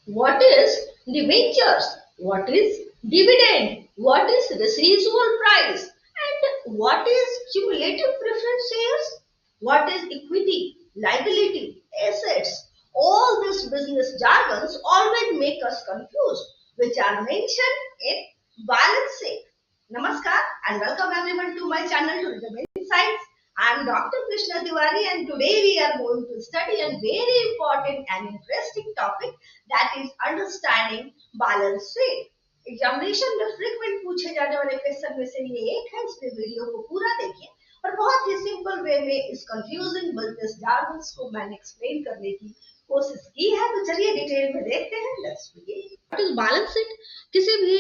What is debentures? What is dividend? What is residual price? And what is cumulative preference shares? What is equity, liability, assets? All these business jargons always make us confused, which are mentioned in balance sheet. Namaskar and welcome everyone to my channel to Rhythm Insights. I am Dr. Krishna Tiwari and today we are going to study a very important and interesting topic, that is understanding balance sheet. Examination में frequent पूछे जाने वाले question में से ये एक है, इसलिए वीडियो को पूरा देखिए और बहुत ही सिंपल वे में इस कंफ्यूजिंग बिजनेस जार्गन्स को मैंने एक्सप्लेन करने की कोशिश की है। तो चलिए डिटेल में देखते हैं। Let's begin. What is balance sheet? किसी भी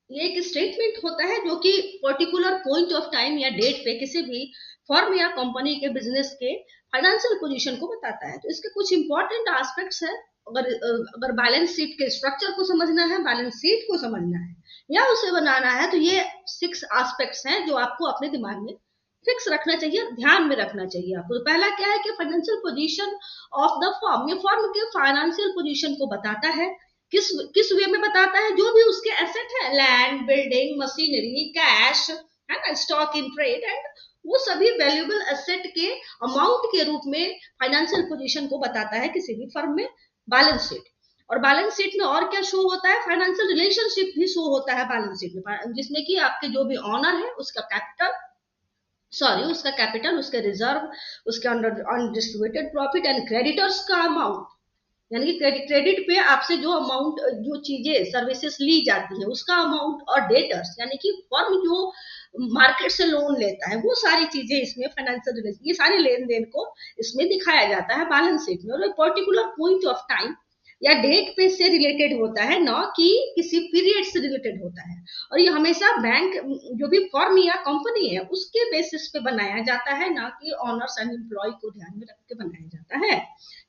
ये एक स्टेटमेंट होता है जो कि पर्टिकुलर पॉइंट ऑफ टाइम या डेट पे किसी भी फर्म या कंपनी के बिजनेस के फाइनेंशियल पोजीशन को बताता है। तो इसके कुछ इंपॉर्टेंट एस्पेक्ट्स है। अगर बैलेंस शीट के स्ट्रक्चर को समझना है, बैलेंस शीट को समझना है या उसे बनाना है, तो ये 6 एस्पेक्ट्स हैं जो आपको अपने दिमाग में फिक्स रखना चाहिए, ध्यान में रखना चाहिए आपको। तो पहला क्या है कि financial position of the firm. ये फर्म के फाइनेंशियल पोजीशन को बताता है। किस वे में बताता है? जो भी उसके एसेट है, लैंड, बिल्डिंग, मशीनरी, कैश, है ना, स्टॉक इन ट्रेड एंड वो सभी वैल्यूएबल एसेट के अमाउंट के रूप में फाइनेंशियल पोजीशन को बताता है किसी भी फर्म में बैलेंस शीट। और बैलेंस शीट में और क्या शो होता है? फाइनेंशियल रिलेशनशिप भी शो होता है बैलेंस शीट में, जिसमें कि आपके जो भी ऑनर है उसका कैपिटल, उसके रिजर्व, उसके under undistributed profit and creditors का अमाउंट, यानी कि क्रेडिट पे आपसे जो अमाउंट, जो चीजें सर्विसेज ली जाती है उसका अमाउंट, और डेटर्स यानी कि फर्म जो मार्केट से लोन लेता है, वो सारी चीजें इसमें फाइनेंशियल, ये सारे लेन देन को इसमें दिखाया जाता है बैलेंस शीट में। और एक पर्टिकुलर पॉइंट ऑफ टाइम या डेट पे से रिलेटेड होता है, ना कि किसी पीरियड से रिलेटेड होता है। और ये हमेशा बैंक, जो भी फर्म या कंपनी है, उसके बेसिस पे बनाया जाता है, ना कि ऑनर्स एंड एम्प्लॉय को ध्यान में रख के बनाया जाता है।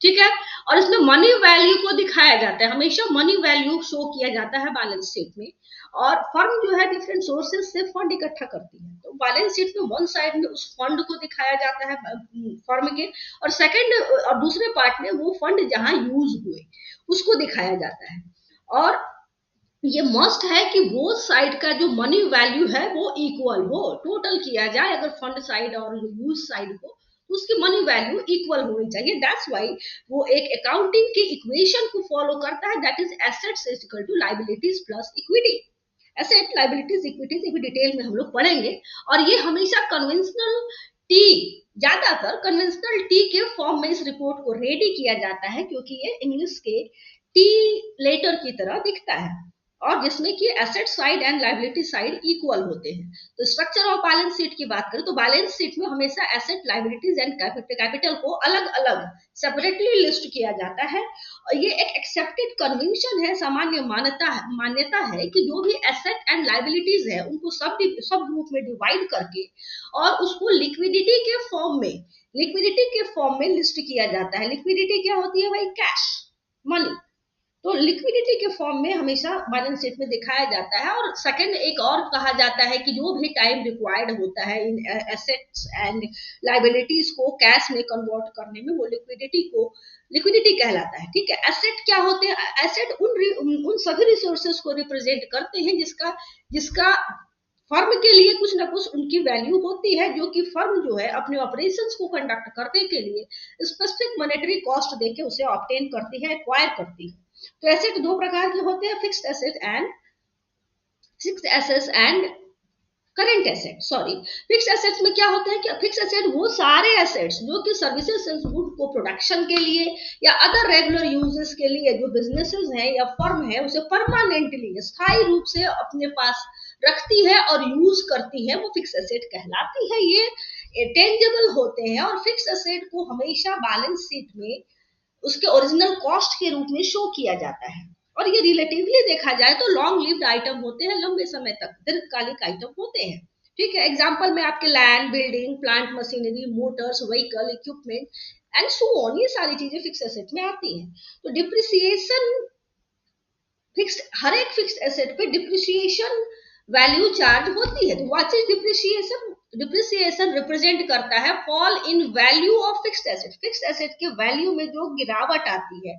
ठीक है। और इसमें मनी वैल्यू को दिखाया जाता है, हमेशा मनी वैल्यू शो किया जाता है बैलेंस शीट में। और फर्म जो है डिफरेंट सोर्सेज से फंड इकट्ठा करती है, तो बैलेंस शीट में वन साइड में उस फंड को दिखाया जाता है फर्म के, और सेकंड और दूसरे पार्ट में वो फंड जहां यूज हुए उसको दिखाया जाता है। और ये मस्ट है कि वो साइड का जो मनी वैल्यू है वो इक्वल हो, टोटल किया जाए अगर फंड साइड और यूज साइड को, तो उसकी मनी वैल्यू इक्वल होनी चाहिए। दैट्स व्हाई वो एक अकाउंटिंग की इक्वेशन को फॉलो करता है, that is assets is equal to liabilities plus equity. Asset, liabilities, equities भी डिटेल में हम लोग पढ़ेंगे। और ये हमेशा कन्वेंशनल टी, ज्यादातर कन्वेंशनल टी के फॉर्म में इस रिपोर्ट को रेडी किया जाता है, क्योंकि ये इंग्लिश के टी लेटर की तरह दिखता है और जिसमें कि asset side and liability side equal होते हैं। तो स्ट्रक्चर ऑफ बैलेंस शीट की बात करें तो बैलेंस शीट में हमेशा एसेट, लायबिलिटीज एंड कैपिटल को अलग अलग सेपरेटली लिस्ट किया जाता है। और ये एक एक्सेप्टेड कन्वेंशन है, सामान्य मान्यता है कि जो भी एसेट एंड लायबिलिटीज है उनको सब ग्रुप में डिवाइड करके और उसको लिक्विडिटी के फॉर्म में लिस्ट किया जाता है। लिक्विडिटी क्या होती है भाई? Cash, money. तो लिक्विडिटी के फॉर्म में हमेशा बैलेंस शीट में दिखाया जाता है। और सेकंड एक और कहा जाता है कि जो भी टाइम रिक्वायर्ड होता है इन एसेट्स एंड लायबिलिटीज को कैश में कन्वर्ट करने में, वो लिक्विडिटी कहलाता है। ठीक है। एसेट क्या होते हैं? एसेट उन सभी रिसोर्सेज को रिप्रेजेंट करते हैं जिसका फर्म के लिए कुछ ना कुछ उनकी वैल्यू होती है, जो कि फर्म जो है अपने ऑपरेशंस को कंडक्ट करने के लिए स्पेसिफिक मॉनेटरी कॉस्ट देके उसे ऑब्टेन करती है, एक्वायर करती है। तो एसेट दो प्रकार के होते हैं, fixed assets and current asset. Sorry, fixed assets में क्या होता है कि फिक्स्ड एसेट वो सारे एसेट्स जो कि सर्विसेज एंड गुड को प्रोडक्शन के लिए या अदर रेगुलर यूजेस के लिए जो बिजनेसेस हैं या फर्म है उसे परमानेंटली, स्थायी रूप से अपने पास रखती है और यूज करती है, वो फिक्स एसेट कहलाती है। ये टेंजेबल होते हैं और फिक्स एसेट को हमेशा बैलेंस शीट में उसके ओरिजिनल कॉस्ट के रूप में शो किया जाता है। और ये रिलेटिवली देखा जाए तो लॉन्ग लिव्ड आइटम होते हैं, लंबे समय तक दीर्घकालिक आइटम होते हैं। ठीक है। एग्जाम्पल में आपके land, building, plant machinery, Motors, vehicle, equipment and so on, ये सारी चीजें फिक्स एसेट में आती हैं। तो डिप्रिसिएशन फिक्स्ड, हर एक फिक्स्ड एसेट पे डिप्रिसिएशन वैल्यू चार्ज होती है। तो what is depreciation? Depreciation represent करता है fall in value of fixed asset, fixed asset के वैल्यू में जो गिरावट आती है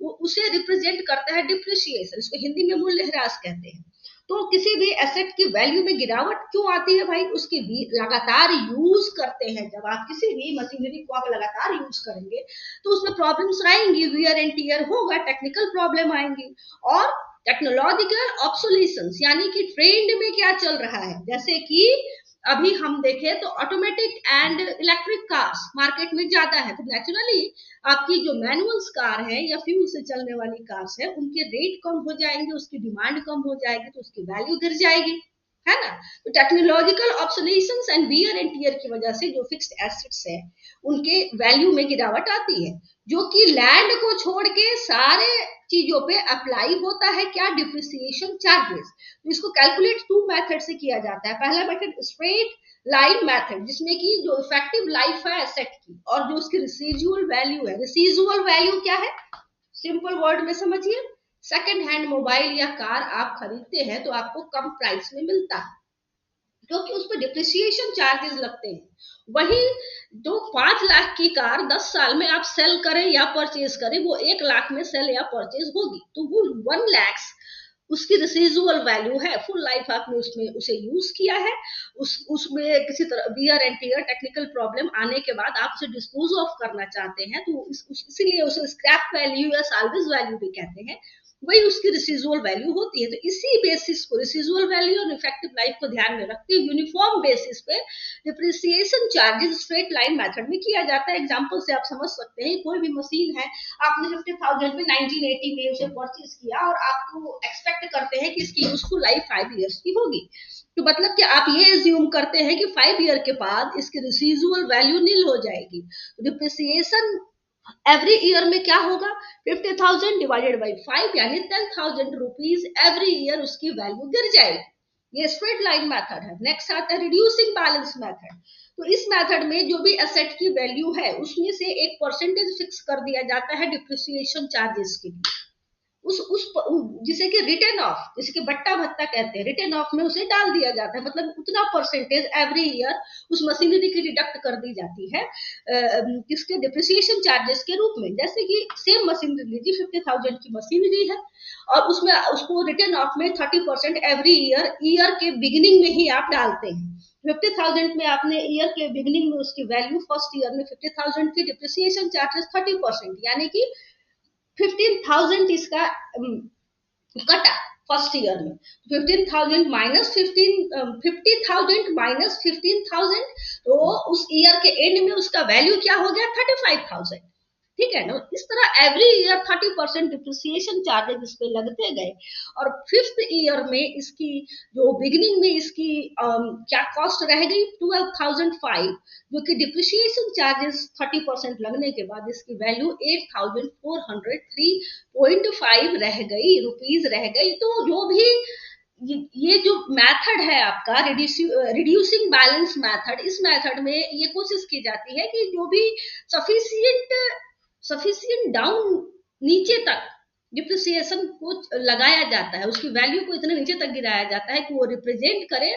वो उसे रिप्रेजेंट करता है डिप्रिसिएशन, इसको हिंदी में मूल्यह्रास कहते हैं। तो किसी भी एसेट की वैल्यू में गिरावट क्यों आती है भाई, उसकी लगातार यूज करते हैं, जब आप किसी भी मशीनरी को आप लगातार यूज करेंगे तो उसमें प्रॉब्लम्स आएंगी, वियर एंड टियर होगा, टेक्निकल प्रॉब्लम आएंगी। और टेक्नोलॉजिकल ऑब्सोलेसेंस यानी कि ट्रेंड में क्या चल रहा है, जैसे कि अभी हम देखें तो automatic and electric cars market में ज्यादा है, तो नेचुरली आपकी जो मैनुअल्स कार है या फ्यूल से चलने वाली कार्स है उनके रेट कम हो जाएंगे, उसकी डिमांड कम हो जाएगी तो उसकी वैल्यू गिर जाएगी, है ना। तो technological obsolescence and wear and tear की वजह से जो फिक्स्ड एसेट्स है उनके वैल्यू में गिरावट आती है, जो कि लैंड को छोड़ के सारे चीजों पे अप्लाई होता है, क्या, डिप्रिसिएशन चार्जेस। तो इसको कैलकुलेट टू मेथड से किया जाता है। पहला मेथड स्ट्रेट लाइन मेथड, जिसमें कि जो इफेक्टिव लाइफ है एसेट की और जो उसकी रिसीजुअल वैल्यू है, रिसीजुअल वैल्यू क्या है, सिंपल वर्ड में समझिए, सेकंड हैंड मोबाइल या कार आप खरीदते हैं तो आपको कम प्राइस में मिलता है क्योंकि उस पर डिप्रिसिएशन चार्जेस लगते हैं। वही जो 5 लाख की कार 10 साल में आप सेल करें या परचेज करें वो 1 लाख में सेल या परचेज होगी, तो वो 1 लाख उसकी रिसीजुअल वैल्यू है, फुल लाइफ आपने उसमें उसे यूज किया है, उसमें किसी तरह wear and tear technical problem आने के बाद आप उसे डिस्पोज ऑफ करना चाहते हैं तो इसीलिए उसे स्क्रैप वैल्यू या साल्वेज वैल्यू भी कहते हैं, वही उसकी रिसीजुअल वैल्यू होती है। तो इसी बेसिस को रिसीजुअल वैल्यू और इफेक्टिव लाइफ को ध्यान में रखते हुए यूनिफॉर्म बेसिस पे depreciation charges straight line method में किया जाता है। एग्जांपल से आप समझ सकते हैं, कोई भी मशीन है आपने 50,000 में 1980 में उसे परचेज किया और आपको एक्सपेक्ट करते हैं कि इसकी यूजफुल लाइफ 5 इयर्स की होगी, तो मतलब कि आप ये एज्यूम करते हैं कि 5 ईयर के बाद इसकी रिसीजुअल वैल्यू नील हो जाएगी। डिप्रिसिएशन एवरी ईयर में क्या होगा, 50,000 डिवाइडेड बाई 5 यानी 10,000 रुपीज एवरी ईयर उसकी वैल्यू गिर जाएगी। ये स्ट्रेट लाइन मेथड है। नेक्स्ट आता है रिड्यूसिंग बैलेंस मेथड। तो इस मेथड में जो भी एसेट की वैल्यू है उसमें से एक परसेंटेज फिक्स कर दिया जाता है डिप्रिसिएशन चार्जेस के लिए, उस जिसे कि रिटर्न ऑफ, जिसे कि बट्टा भत्ता कहते हैं, रिटर्न ऑफ में उसे डाल दिया जाता है, मतलब उतना परसेंटेज एवरी ईयर उस मशीनरी की डिडक्ट कर दी जाती है किसके, डिप्रिसिएशन चार्जेस के रूप में। जैसे कि सेम मशीनरी लीजिए, 50,000 की मशीनरी है और उसमें उसको रिटर्न ऑफ में 30% एवरी ईयर के बिगिनिंग में ही आप डालते हैं। 50,000 में आपने ईयर के बिगिनिंग में उसकी वैल्यू फर्स्ट ईयर में 50,000 की, डिप्रिसिएशन चार्जेस 30% यानी कि 15,000 इसका कटा फर्स्ट ईयर में, 15,000 माइनस 50,000 माइनस 15,000, तो उस ईयर के एंड में उसका वैल्यू क्या हो गया, 35,000। ठीक है ना। इस तरह एवरी ईयर 30% डिप्रिसिएशन चार्जेस इस पे लगते गए और 5th ईयर में इसकी जो बिगिनिंग में इसकी क्या कॉस्ट रह गई 12,005, जो कि डिप्रिसिएशन चार्जेस 30% लगने के बाद इसकी वैल्यू 8,403.5 रह गई, रुपीज रह गई। तो जो भी ये जो मेथड है आपका रिड्यूसिंग बैलेंस मेथड, इस मेथड में ये कोशिश की जाती है कि जो भी सफिशिएंट डाउन नीचे तक डिप्रिसिएशन को लगाया जाता है, उसकी वैल्यू को इतने नीचे तक गिराया जाता है कि वो रिप्रेजेंट करे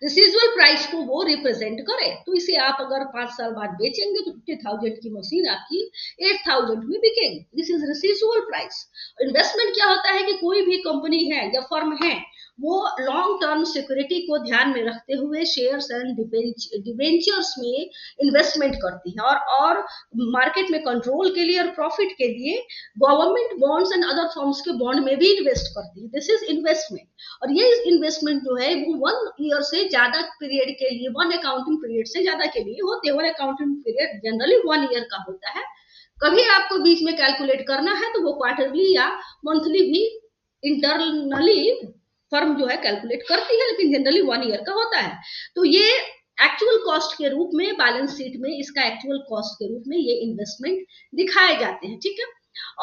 रिसीजुअल प्राइस को वो रिप्रेजेंट करे। तो इसे आप अगर 5 साल बाद बेचेंगे तो 50,000 की मशीन आपकी 8,000 में बिकेगी, दिस इज रिसीजुअल प्राइस। इन्वेस्टमेंट क्या होता है कि कोई भी कंपनी है या फर्म है वो लॉन्ग टर्म सिक्योरिटी को ध्यान में रखते हुए शेयर्स एंड डिवेंचर्स में इन्वेस्टमेंट करती है और मार्केट में कंट्रोल के लिए और प्रॉफिट के लिए government bonds and other forms के बॉन्ड में भी इन्वेस्ट करती है, दिस इज इन्वेस्टमेंट। और ये इन्वेस्टमेंट जो है वो 1 ईयर से ज्यादा पीरियड के लिए, 1 अकाउंटिंग पीरियड से ज्यादा के लिए होते हैं। 1 अकाउंटिंग पीरियड जनरली 1 ईयर का होता है। कभी आपको बीच में कैलकुलेट करना है तो वो क्वार्टरली या मंथली भी इंटरनली फर्म जो है कैलकुलेट करती है, लेकिन जनरली 1 ईयर का होता है। तो ये एक्चुअल कॉस्ट के रूप में बैलेंस शीट में इसका एक्चुअल कॉस्ट के रूप में ये इन्वेस्टमेंट दिखाए जाते हैं। ठीक है।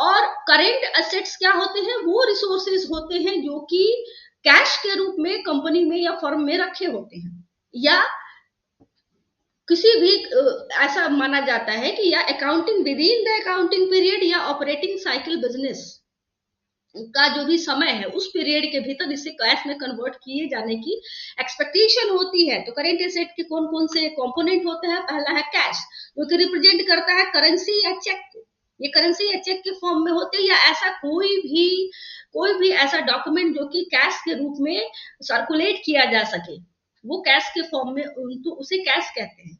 और करेंट एसेट्स क्या होते हैं, वो रिसोर्सेज होते हैं जो कि कैश के रूप में कंपनी में या फर्म में रखे होते हैं, या किसी भी ऐसा माना जाता है कि या accounting with in the accounting period या ऑपरेटिंग साइकिल बिजनेस का जो भी समय है उस पीरियड के भीतर इसे कैश में कन्वर्ट किए जाने की एक्सपेक्टेशन होती है। तो करेंट एसेट के कौन कौन से कंपोनेंट होते हैं? पहला है कैश, जो कि रिप्रेजेंट करता है करेंसी या चेक को। ये करेंसी या चेक के फॉर्म में होते हैं, या ऐसा कोई भी ऐसा डॉक्यूमेंट जो कि कैश के रूप में सर्कुलेट किया जा सके, वो कैश के फॉर्म में, तो उसे कैश कहते हैं।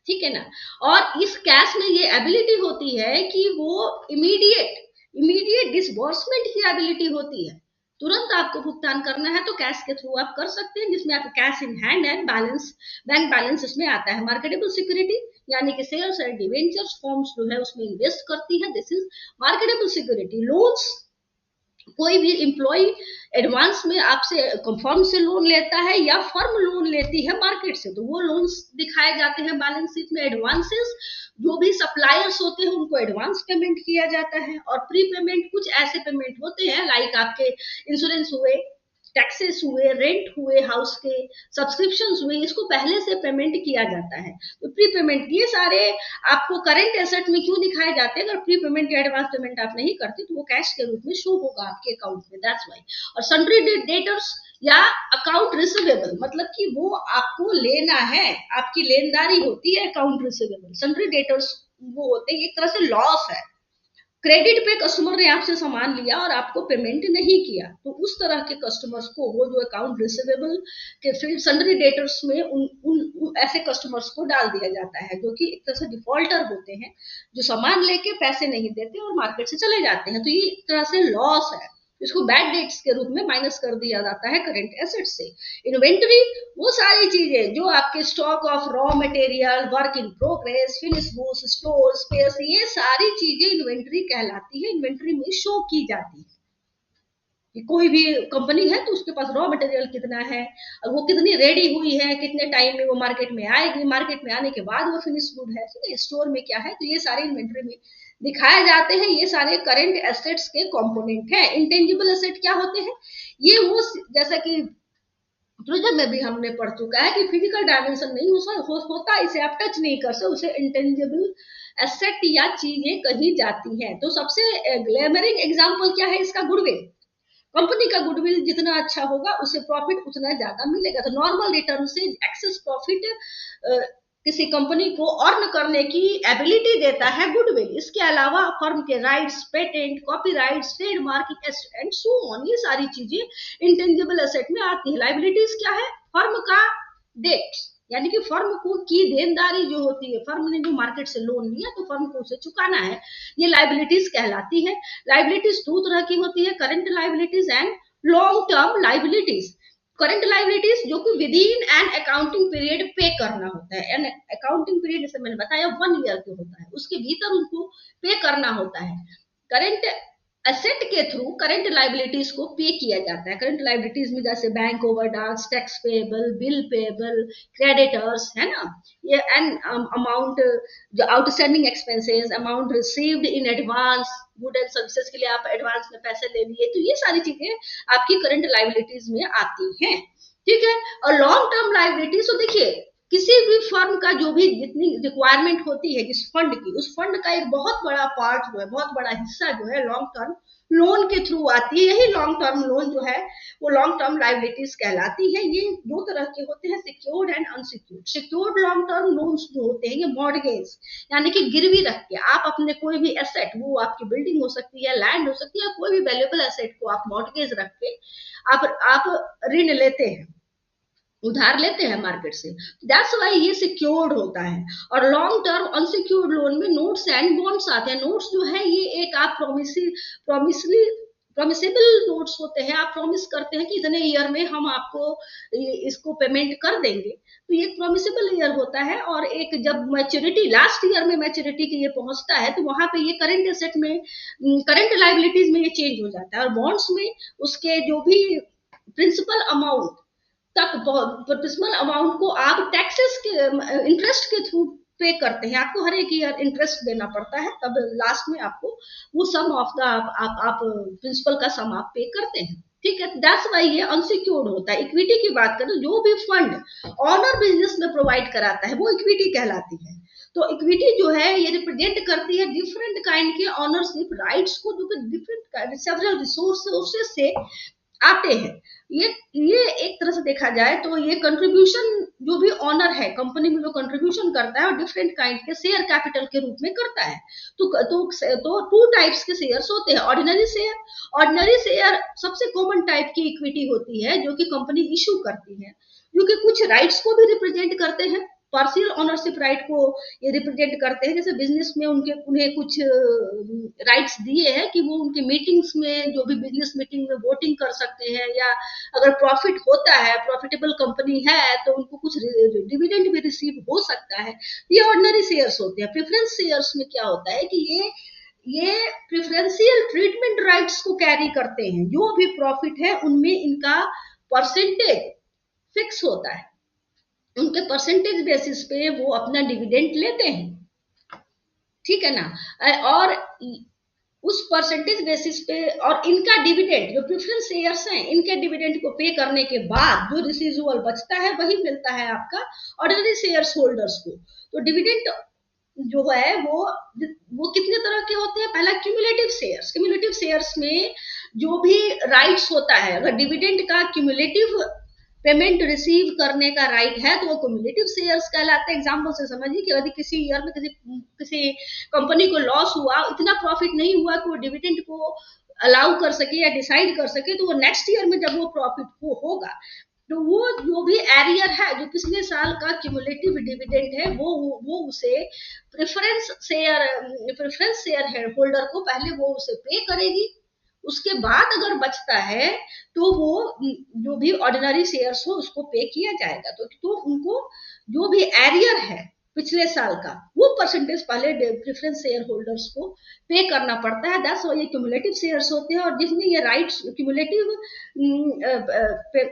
ठीक है ना। और इस कैश में ये एबिलिटी होती है कि वो इमीडिएट डिसबर्समेंट की एबिलिटी होती है। तुरंत आपको भुगतान करना है तो कैश के थ्रू आप कर सकते हैं, जिसमें आप cash in hand and balance, bank balance इसमें आता है। मार्केटेबल सिक्योरिटी यानी कि शेयर्स एंड डिवेंचर्स फॉर्म्स जो है उसमें इन्वेस्ट करती है, this is marketable security. Loans, कोई भी एम्प्लॉय एडवांस में आपसे फर्म से लोन लेता है या फर्म लोन लेती है मार्केट से, तो वो लोन्स दिखाए जाते हैं बैलेंस शीट में। एडवांसेस, जो भी सप्लायर्स होते हैं उनको एडवांस पेमेंट किया जाता है। और प्री पेमेंट, कुछ ऐसे पेमेंट होते हैं लाइक आपके इंश्योरेंस हुए, टैक्सेस हुए, रेंट हुए, हाउस के सब्सक्रिप्शन हुए, इसको पहले से पेमेंट किया जाता है। तो प्री पेमेंट, ये सारे आपको करंट एसेट में क्यों दिखाए जाते हैं? अगर प्री पेमेंट या एडवांस पेमेंट आप नहीं करते तो वो कैश के रूप में शो होगा आपके अकाउंट में, दैट्स वाई। और सन्ड्री डेटर्स या अकाउंट रिसीवेबल, मतलब कि वो आपको लेना है, आपकी लेनदारी होती है अकाउंट रिसीवेबल। सन्ड्री डेटर्स वो होते हैं, एक तरह से लॉस है। क्रेडिट पे कस्टमर ने आपसे सामान लिया और आपको पेमेंट नहीं किया, तो उस तरह के कस्टमर्स को वो जो अकाउंट रिसीवेबल के फिर सन्ड्री डेटर्स में उन ऐसे कस्टमर्स को डाल दिया जाता है, जो कि एक तरह से डिफॉल्टर होते हैं, जो सामान लेके पैसे नहीं देते और मार्केट से चले जाते हैं। तो ये एक तरह से लॉस है, इसको बैड डेट्स के रूप में माइनस कर दिया जाता है करंट एसेट से। इन्वेंटरी, वो सारी चीजें जो आपके stock of raw material, work in progress, finish goods, store space, ये सारी चीजें इन्वेंटरी कहलाती है, इन्वेंटरी में शो की जाती है कि कोई भी कंपनी है तो उसके पास रॉ मटेरियल कितना है, और वो कितनी रेडी हुई है, कितने टाइम में वो मार्केट में आएगी, मार्केट में आने के बाद वो फिनिश गुड है, ठीक है, स्टोर में क्या है, तो ये सारे इन्वेंटरी में दिखाए जाते हैं। ये सारे करंट एसेट्स के कंपोनेंट हैं। इंटेंजिबल एसेट क्या होते हैं? ये वो, जैसा कि प्रोजेक्ट में भी हमने पढ़ चुका है कि फिजिकल डायमेंशन नहीं होता, इसे आप टच नहीं कर सकते, उसे इंटेंजिबल एसेट या चीजें कही जाती हैं। तो सबसे ग्लैमरिंग एग्जांपल क्या है इसका? गुडविल। कंपनी का गुडविल जितना अच्छा होगा उसे प्रॉफिट उतना ज्यादा मिलेगा। तो नॉर्मल रिटर्न से एक्सेस प्रॉफिट किसी कंपनी को अर्न करने की एबिलिटी देता है गुडविल। इसके अलावा फर्म के rights, patent, copyrights, trademark and so on, ये सारी चीजें इंटेंजिबल एसेट में आती है। लाइबिलिटीज क्या है? फर्म का डेट, यानी कि फर्म को की देनदारी जो होती है, फर्म ने जो मार्केट से लोन लिया तो फर्म को उसे चुकाना है, ये लाइबिलिटीज कहलाती है। लाइबिलिटीज दो तरह की होती है, current liabilities and long term liabilities. Current liabilities जो कि with in an accounting period पे करना होता है, एन अकाउंटिंग पीरियड जैसे मैंने बताया 1 ईयर के होता है, उसके भीतर उनको पे करना होता है। करंट एसेट के थ्रू करंट लाइबिलिटीज को पे किया जाता है। करंट लाइबिलिटीज में जैसे bank overdraft, tax payable, bill payable, creditors, है ना, ये एंड अमाउंट जो outstanding expenses, amount received in advance, good and services के लिए आप एडवांस में पैसे ले लिए, तो ये सारी चीजें आपकी करंट लाइबिलिटीज में आती हैं। ठीक है। और लॉन्ग टर्म लाइबिलिटीज, तो देखिए किसी भी फर्म का जो भी जितनी रिक्वायरमेंट होती है जिस फंड की, उस फंड का एक बहुत बड़ा पार्ट जो है, बहुत बड़ा हिस्सा जो है लॉन्ग टर्म लोन के थ्रू आती है। यही लॉन्ग टर्म लोन जो है वो लॉन्ग टर्म लाइबिलिटीज कहलाती है। ये दो तरह के होते हैं, secured and unsecured. Secured long term loans जो होते हैं ये मॉर्गेज, यानी कि गिरवी रख के आप अपने कोई भी एसेट, वो आपकी बिल्डिंग हो सकती है, लैंड हो सकती है, कोई भी वैल्यूएबल एसेट को आप मॉर्गेज रख के आप ऋण लेते हैं, उधार लेते हैं मार्केट से, दैट्स वाई ये सिक्योर्ड होता है। और लॉन्ग टर्म अनसिक्योर्ड लोन में नोट्स एंड बॉन्ड्स आते हैं। नोट्स जो है ये एक आप प्रॉमिसेबल नोट्स होते हैं, आप प्रॉमिस करते हैं कि इतने ईयर में हम आपको इसको पेमेंट कर देंगे, तो ये प्रॉमिसेबल ईयर होता है। और एक जब मैच्योरिटी, लास्ट ईयर में मैच्योरिटी की ये पहुंचता है, तो वहां पे ये करंट एसेट में, करंट लाइबिलिटीज में ये चेंज हो जाता है। और बॉन्ड्स में उसके जो भी प्रिंसिपल अमाउंट तक, प्रिंसिपल अमाउंट को आप टैक्सेस के इंटरेस्ट के थ्रू पे करते हैं, आपको हर एक ईयर इंटरेस्ट देना पड़ता है, तब लास्ट में आपको वो सम ऑफ द आप प्रिंसिपल का सम आप पे करते हैं। ठीक है, दैट्स वाई ये अनसिक्योर्ड होता है। इक्विटी की बात करें, जो भी फंड ऑनर बिजनेस में प्रोवाइड कराता है वो इक्विटी कहलाती है। तो इक्विटी जो है ये रिप्रेजेंट करती है डिफरेंट काइंड के ऑनरशिप राइट्स को, जो कि डिफरेंट सेवरल रिसोर्सेस से आते हैं। ये एक तरह से देखा जाए तो ये कंट्रीब्यूशन जो भी ऑनर है कंपनी में जो कंट्रीब्यूशन करता है और डिफरेंट काइंड के शेयर कैपिटल के रूप में करता है। तो टू टाइप्स के शेयर्स होते हैं। ऑर्डिनरी शेयर सबसे कॉमन टाइप की इक्विटी होती है जो कि कंपनी इशू करती है, जो कि कुछ राइट्स को भी रिप्रेजेंट करते हैं, पार्शियल ऑनरशिप राइट को ये रिप्रेजेंट करते हैं। जैसे बिजनेस में उन्हें कुछ राइट्स दिए हैं कि वो उनके मीटिंग्स में, जो भी बिजनेस मीटिंग में वोटिंग कर सकते हैं, या अगर प्रॉफिट होता है, प्रॉफिटेबल कंपनी है तो उनको कुछ डिविडेंड भी रिसीव हो सकता है। ये ऑर्डिनरी शेयर्स होते हैं। प्रेफरेंस शेयर्स में क्या होता है कि ये प्रेफरेंशियल ट्रीटमेंट राइट्स को कैरी करते हैं। जो भी प्रॉफिट है उनमें इनका परसेंटेज फिक्स होता है, उनके परसेंटेज बेसिस पे वो अपना डिविडेंड लेते हैं, ठीक है ना। और उस परसेंटेज बेसिस पे और इनका डिविडेंड, जो प्रेफरेंस शेयर्स हैं, इनके डिविडेंड को पे करने के बाद जो रिसीजुअल बचता है वही मिलता है आपका ऑर्डिनरी शेयर्स होल्डर्स को। तो डिविडेंड जो है वो कितने तरह के होते हैं। पहला क्यूमुलेटिव शेयर्स में जो भी राइट्स होता है, अगर डिविडेंड का क्यूमुलेटिव पेमेंट रिसीव करने का राइट है तो वो क्यूमुलेटिव शेयर्स कहलाते हैं। एग्जांपल से समझिए कि यदि किसी ईयर में किसी कंपनी को लॉस हुआ, इतना प्रॉफिट नहीं हुआ कि वो डिविडेंड को अलाउ कर सके या डिसाइड कर सके, तो वो नेक्स्ट ईयर में जब वो प्रॉफिट को होगा तो वो जो भी एरियर है, जो पिछले साल का क्यूमुलेटिव डिविडेंड है, वो उसे प्रेफरेंस शेयर होल्डर को पहले वो उसे पे करेगी। उसके बाद अगर बचता है तो वो जो भी ऑर्डिनरी शेयर्स हो उसको पे किया जाएगा। तो उनको जो भी एरियर है पिछले साल का, वो परसेंटेज पहले प्रेफरेंस शेयर होल्डर्स को पे करना पड़ता है। दैट्स व्हाई ये क्यूमुलेटिव शेयर्स होते हैं। और जिसमें ये rights cumulative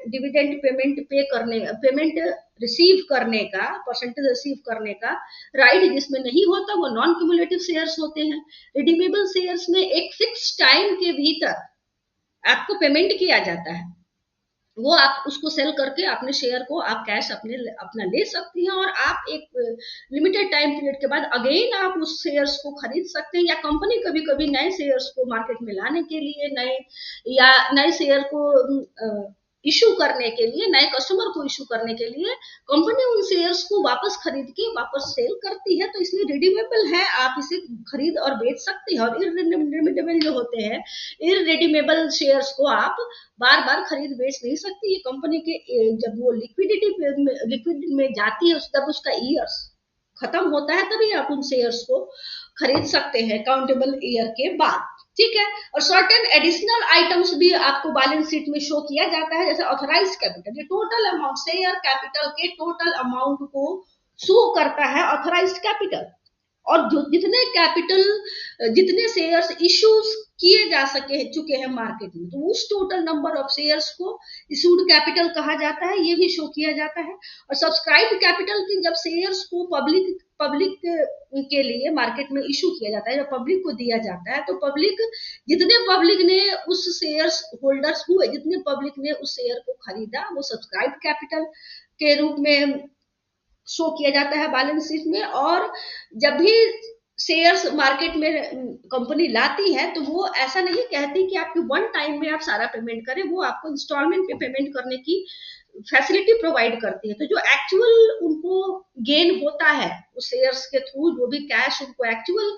dividend payment receive करने का, परसेंटेज रिसीव करने का राइट जिसमें नहीं होता, वो नॉन क्यूमुलेटिव शेयर्स होते हैं। रिडीमेबल शेयर्स में एक फिक्स टाइम के भीतर आपको पेमेंट किया जाता है, वो आप उसको सेल करके अपने शेयर को आप कैश अपना ले सकती हैं, और आप एक लिमिटेड टाइम पीरियड के बाद अगेन आप उस शेयर्स को खरीद सकते हैं। या कंपनी कभी कभी नए शेयर्स को मार्केट में लाने के लिए, नए शेयर को इशू करने के लिए, नए कस्टमर को इशू करने के लिए कंपनी उन शेयर्स को वापस खरीद के वापस सेल करती है। तो इसलिए रिडीमेबल है, आप इसे खरीद और बेच सकते हैं। और इररिडीमेबल जो होते हैं, इररिडीमेबल शेयर्स को आप बार बार खरीद बेच नहीं सकती। ये कंपनी के जब वो लिक्विड में जाती है, तब उसका ईयर्स खत्म होता है, तभी आप उन शेयर्स को खरीद सकते हैं काउंटेबल ईयर के बाद, ठीक है। और सर्टेन एडिशनल आइटम्स भी आपको बैलेंस शीट में शो किया जाता है, जैसे ऑथराइज कैपिटल, ये टोटल अमाउंट, शेयर कैपिटल के टोटल अमाउंट को शो करता है ऑथराइज कैपिटल। और जितने शेयर्स इश्यूज किए जा चुके हैं मार्केट में, तो उस टोटल नंबर ऑफ शेयर्स को इशूड कैपिटल कहा जाता है, ये भी शो किया जाता है। और सब्सक्राइब्ड कैपिटल की जब शेयर्स को पब्लिक के लिए मार्केट में इशू किया जाता है, जब पब्लिक को दिया जाता है, तो जितने पब्लिक ने उस शेयर्स होल्डर्स हुए, जितने पब्लिक ने उस शेयर को खरीदा, वो सब्सक्राइब्ड कैपिटल के रूप में शो किया जाता है बैलेंस शीट में। और जब भी शेयर्स मार्केट में कंपनी लाती है, तो वो ऐसा नहीं कहती कि आपके वन टाइम में आप सारा पेमेंट करें, वो आपको इंस्टॉलमेंट पे पेमेंट करने की फैसिलिटी प्रोवाइड करती है। तो जो एक्चुअल उनको गेन होता है उस शेयर्स के थ्रू, जो भी कैश उनको एक्चुअल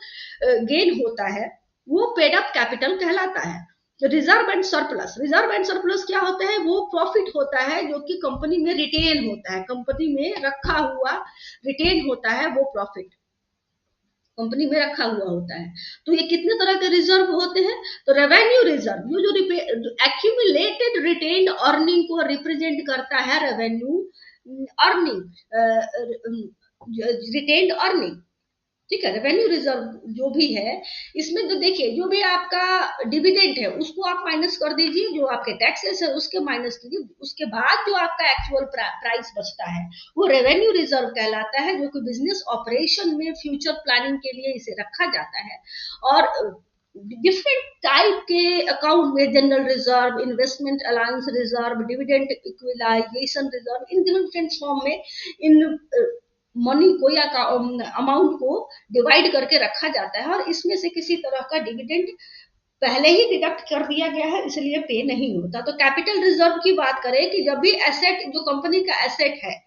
गेन होता है, वो पेड अप कैपिटल कहलाता है। रिजर्व एंड सरप्लस क्या होता है, वो प्रॉफिट होता है जो कि कंपनी में रिटेन होता है, कंपनी में रखा हुआ रिटेन होता है, वो प्रॉफिट कंपनी में रखा हुआ होता है। तो ये कितने तरह के रिजर्व होते हैं, तो रेवेन्यू रिजर्व जो एक्यूमुलेटेड रिटेन्ड अर्निंग को रिप्रेजेंट करता है, रेवेन्यू अर्निंग, रिटेन्ड अर्निंग, ठीक है। रेवेन्यू रिजर्व जो भी है, इसमें तो देखिए जो भी आपका डिविडेंड है उसको आप माइनस कर दीजिए, जो आपके टैक्सेस है उसके माइनस कीजिए, उसके बाद जो आपका एक्चुअल प्राइस बचता है वो रेवेन्यू रिजर्व कहलाता है, जो कि बिजनेस ऑपरेशन में फ्यूचर प्लानिंग के लिए इसे रखा जाता है। और डिफरेंट टाइप के अकाउंट में, general reserve, investment allowance reserve, dividend equalisation reserve, in different form में इन मनी को या अमाउंट को डिवाइड करके रखा जाता है और इसमें से किसी तरह का डिविडेंड पहले ही डिडक्ट कर दिया गया है, इसलिए पे नहीं होता। तो कैपिटल रिजर्व की बात करें कि जब भी एसेट, जो कंपनी का एसेट है,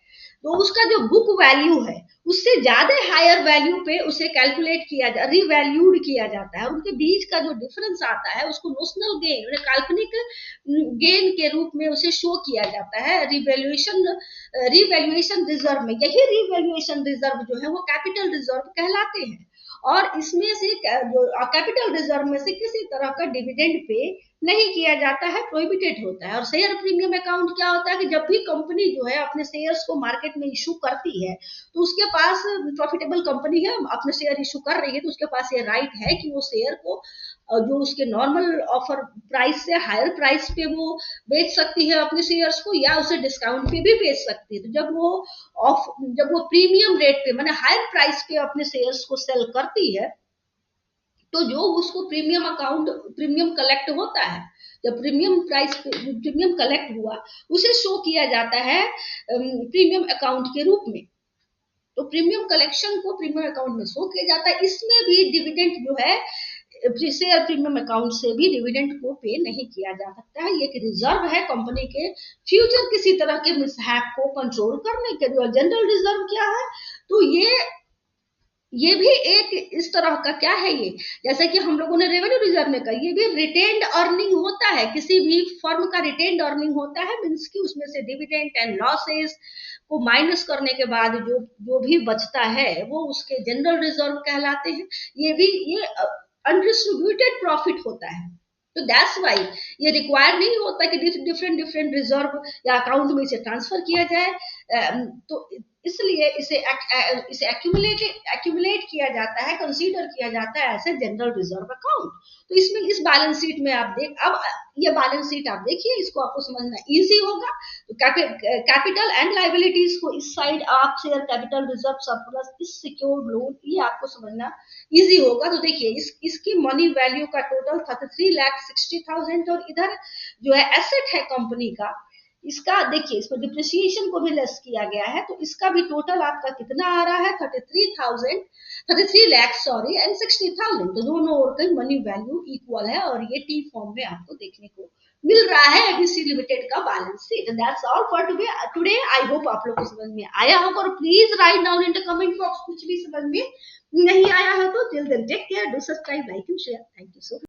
तो उसका जो बुक वैल्यू है उससे ज्यादा हायर वैल्यू पे उसे कैलकुलेट किया जा रिवैल्यूड किया जाता है। उनके बीच का जो डिफरेंस आता है उसको नोशनल गेन, काल्पनिक गेन के रूप में उसे शो किया जाता है रिवैल्यूएशन रिजर्व में। यही रिवैल्यूएशन रिजर्व जो है वो कैपिटल रिजर्व कहलाते हैं। और इसमें से जो कैपिटल रिजर्व में से किसी तरह का डिविडेंड पे नहीं किया जाता है, प्रोहिबिटेड होता है। और शेयर प्रीमियम अकाउंट क्या होता है कि जब भी कंपनी जो है अपने शेयर्स को मार्केट में इशू करती है, तो उसके पास, प्रॉफिटेबल कंपनी है, अपने शेयर इशू कर रही है, तो उसके पास ये राइट है कि वो शेयर को जो उसके नॉर्मल ऑफर प्राइस से हायर प्राइस पे वो बेच सकती है अपने शेयर्स को, या उसे डिस्काउंट पे भी बेच सकती है। तो जब वो प्रीमियम रेट पे, माने हायर प्राइस पे अपने शेयर्स को सेल करती है, तो जो उसको प्रीमियम कलेक्ट होता है, जब प्रीमियम कलेक्ट हुआ, उसे शो किया जाता है प्रीमियम अकाउंट के रूप में। तो प्रीमियम कलेक्शन को प्रीमियम अकाउंट में शो किया जाता है। इसमें भी डिविडेंड जो है शेयर प्रीमियम अकाउंट से भी डिविडेंड को पे नहीं किया जा सकता है। ये एक रिजर्व है कंपनी के फ्यूचर किसी तरह के मिसहैप को कंट्रोल करने के लिए। जनरल रिजर्व क्या है, तो ये भी एक इस तरह का क्या है, ये जैसे कि हम लोगों ने रेवेन्यू रिजर्व में कहा, ये भी रिटेन्ड अर्निंग होता है। किसी भी फर्म का रिटेन्ड अर्निंग होता है, मीन्स की उसमें से डिविडेंड एंड लॉसेस को माइनस करने के बाद जो भी बचता है वो उसके जनरल रिजर्व कहलाते हैं। ये अनडिस्ट्रीब्यूटेड प्रॉफिट होता है। तो दैट्स वाई ये रिक्वायर नहीं होता कि डिफरेंट रिजर्व या अकाउंट में इसे ट्रांसफर किया जाए। तो इसलिए इसे एक्यूमुलेट किया जाता है, कंसीडर किया जाता है as a general reserve account. तो इसमें इस बैलेंस शीट में अब ये बैलेंस शीट आप देखिए, इसको आपको समझना इजी होगा। तो कैपिटल एंड लाइबिलिटीज को इस साइड आप शेयर कैपिटल रिजर्व सरप्लस इस सिक्योर्ड लोन, ये आपको समझना इजी होगा। तो देखिए इसकी मनी वैल्यू का टोटल 33,60,000 और इधर जो है एसेट है कंपनी का, इसका देखिए, इसमें डिप्रिसिएशन को भी लेस किया गया है, तो इसका भी टोटल आपका कितना आ रहा है 33 लाख सॉरी एंड 60,000। तो दोनों ओर का मनी वैल्यू इक्वल है और ये टी फॉर्म में आपको देखने को मिल रहा है एबीसी लिमिटेड का balance sheet. That's all for today. I hope आप लोग को समझ में आया होगा, और please write down in the comment box कुछ भी समझ में नहीं आया है तो till then take care, do subscribe, like and share. Thank you so much.